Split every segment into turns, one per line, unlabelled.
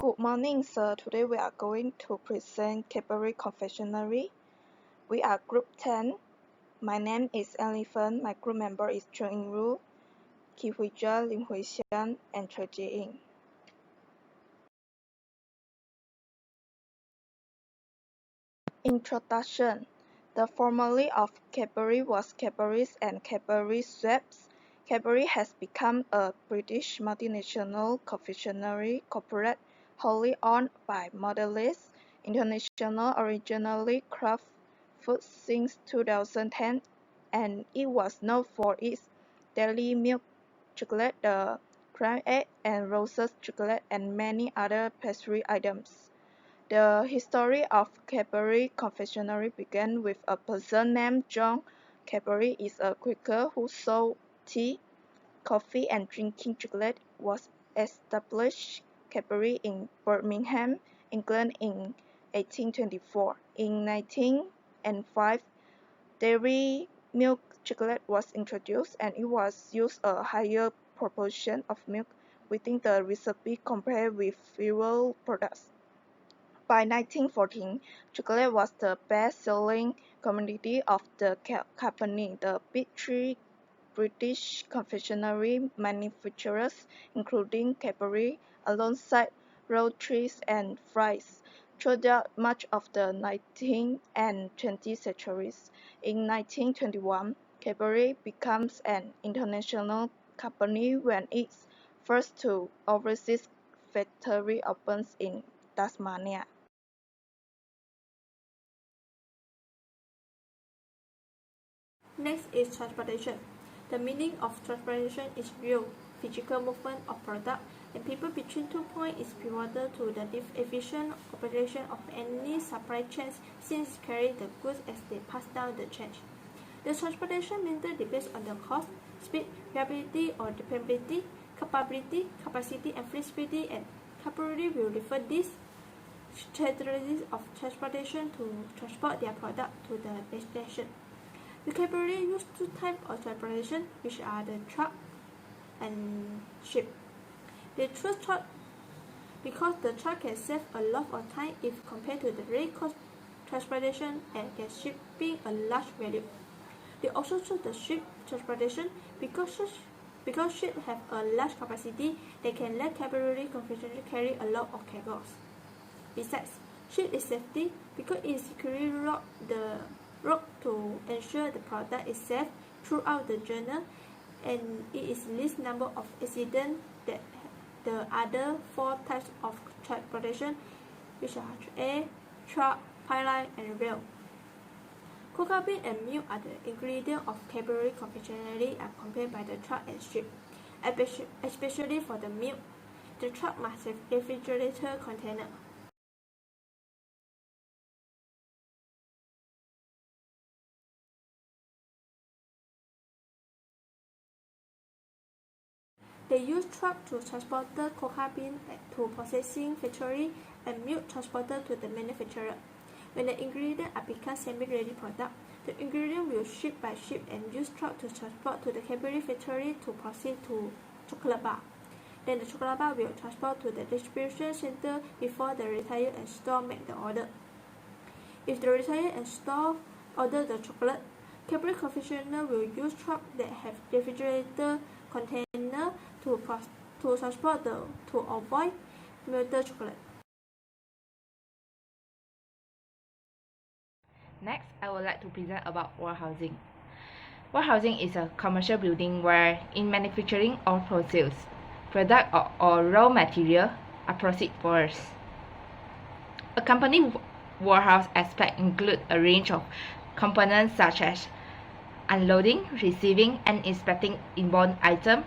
Good morning, sir. Today we are going to present Cadbury Confectionery. We are Group 10. My name is Elephant. My group member is Cheng Ying-ru, Ki Hui-jia, Lin Hui-xian, and Choi Ji-ying. Introduction. The formerly of Cadbury was Cadbury's and Cadbury Schweppes. Cadbury has become a British multinational confectionery corporate wholly owned by Mondelez International, originally Kraft Foods since 2010, and it was known for its dairy milk chocolate, the crème egg and roasted chocolate, and many other pastry items. The history of Cadbury Confectionery began with a person named John Cadbury is a Quaker who sold tea, coffee, and drinking chocolate. Was established Cadbury in Birmingham, England in 1824. In 1905, dairy milk chocolate was introduced, and it was used a higher proportion of milk within the recipe compared with fuel products. By 1914, chocolate was the best-selling commodity of the company. The big three British confectionery manufacturers, including Cadbury, alongside Royal and Fries, throughout much of the 19th and 20th centuries. In 1921, Cadbury becomes an international company when its first two overseas factory opens in Tasmania.
Next is transportation. The meaning of transportation is real, physical movement of product and people between 2 points is pivotal to the efficient operation of any supply chain since carry the goods as they pass down the chain. The transportation method depends on the cost, speed, reliability or dependability, capability, capacity and flexibility, and Cadbury will refer these strategies of transportation to transport their product to the destination. The Cadbury use two types of transportation, which are the truck and ship. They choose truck because the truck can save a lot of time if compared to the rail cost transportation and can shipping a large value. They also choose the ship transportation because ships have a large capacity. They can let Cadbury confectionery carry a lot of cargoes. Besides, ship is safety because it securely route the road to ensure the product is safe throughout the journey, and it is least number of accidents that the other four types of transportation, which are air, truck, pipeline, and rail. Cocoa bean and milk are the ingredients of Cadbury confectionery are compared by the truck and ship. Especially for the milk, the truck must have refrigerator container. They use trucks to transport the cocoa bean to processing factory and milk transported to the manufacturer. When the ingredients are become semi-ready product, the ingredient will ship by ship and use truck to transport to the Cadbury factory to process to chocolate bar. Then the chocolate bar will transport to the distribution center before the retailer and store make the order. If the retailer and store order the chocolate, Cadbury confectioner will use truck that have refrigerator container to transport to avoid melted chocolate.
Next, I would like to present about warehousing. Warehousing is a commercial building where in manufacturing or for sales, product or raw material are processed first. A company warehouse aspect include a range of components such as unloading, receiving, and inspecting inbound items,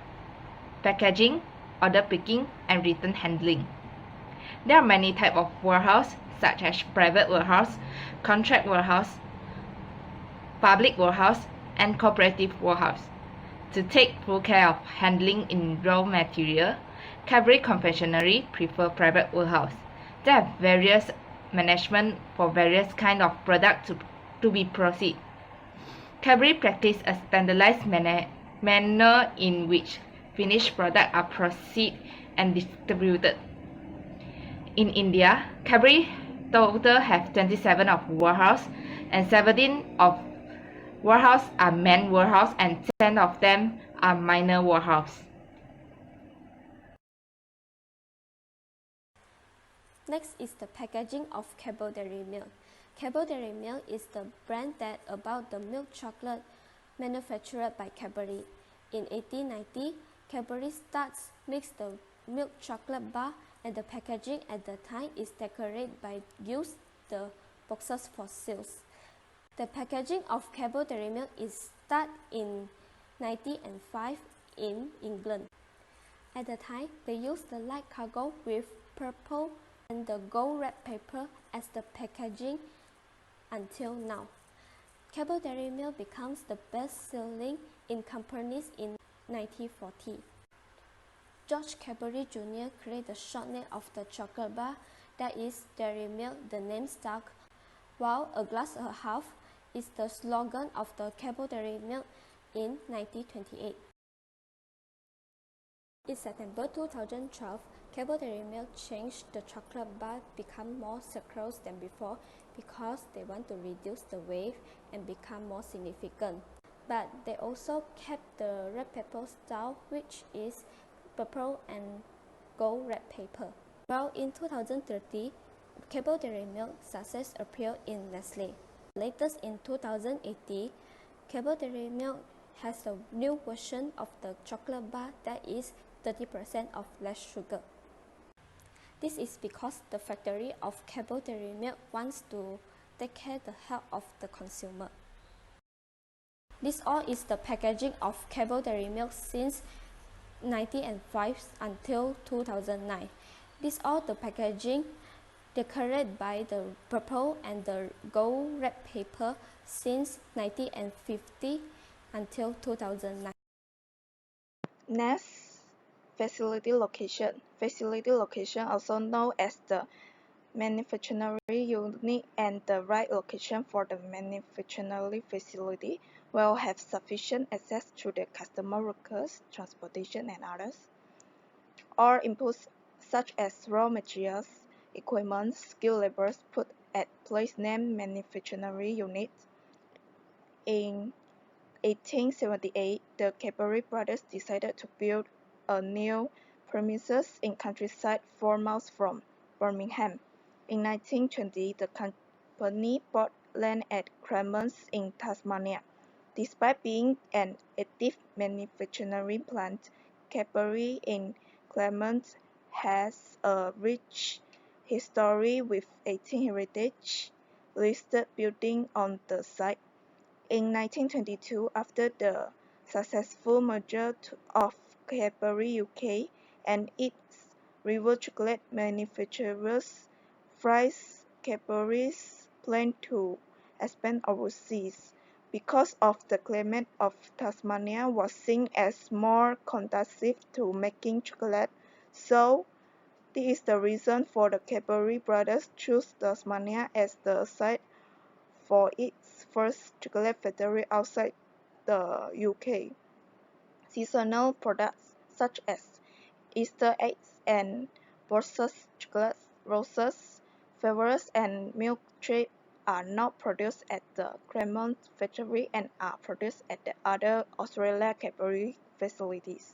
packaging, order picking, and return handling. There are many types of warehouse such as private warehouse, contract warehouse, public warehouse, and cooperative warehouse. To take full care of handling in raw material, Cadbury Confectionery prefer private warehouse. There are various management for various kind of products to be processed. Cadbury practice a standardized manner in which finished products are processed and distributed. In India, Cadbury total have 27 of warehouse and 17 of warehouse are main warehouse and 10 of them are minor warehouse.
Next is the packaging of Cadbury milk. Cadbury milk is the brand that about the milk chocolate manufactured by Cadbury. In 1890, Cadbury starts makes the milk chocolate bar, and the packaging at the time is decorated by use the boxes for sales. The packaging of Cadbury milk is start in 1905 in England. At the time, they used the light cargo with purple and the gold red paper as the packaging until now. Cadbury milk becomes the best-selling in companies in 1940. George Cadbury Jr. created the short name of the chocolate bar, that is Dairy Milk, the name stuck, while a glass a half is the slogan of the Cadbury milk in 1928. In September 2012, Cadbury milk changed the chocolate bar become more sucrose than before because they want to reduce the weight and become more significant. But they also kept the red paper style, which is purple and gold red paper. While in 2013, Cadbury milk success appeared in Nestle. Latest in 2018, Cadbury milk has a new version of the chocolate bar that is 30% of less sugar. This is because the factory of Cadbury milk wants to take care of the health of the consumer. This all is the packaging of Cadbury milk since 1905 until 2009. This all the packaging decorated by the purple and the gold red paper since 1950 until 2009.
Next, facility location. Facility location, also known as the manufacturing unit, and the right location for the manufacturing facility will have sufficient access to the customer workers, transportation, and others. All inputs such as raw materials, equipment, skilled laborers put at place named manufacturing unit. In 1878, the Cadbury brothers decided to build a new premises in countryside 4 miles from Birmingham. In 1920, the company bought land at Clements in Tasmania. Despite being an active manufacturing plant, Cadbury in Clements has a rich history with 18 heritage listed buildings on the site. In 1922, after the successful merger of Cadbury UK and its rival chocolate manufacturers, Fry's Cadbury's planned to expand overseas. Because of the climate of Tasmania was seen as more conducive to making chocolate, so this is the reason for the Cadbury brothers choose Tasmania as the site for its first chocolate factory outside the UK. Seasonal products such as Easter eggs and Borsos chocolates, roses, flowers, and milk treats are not produced at the Claremont factory and are produced at the other Australia Cadbury facilities.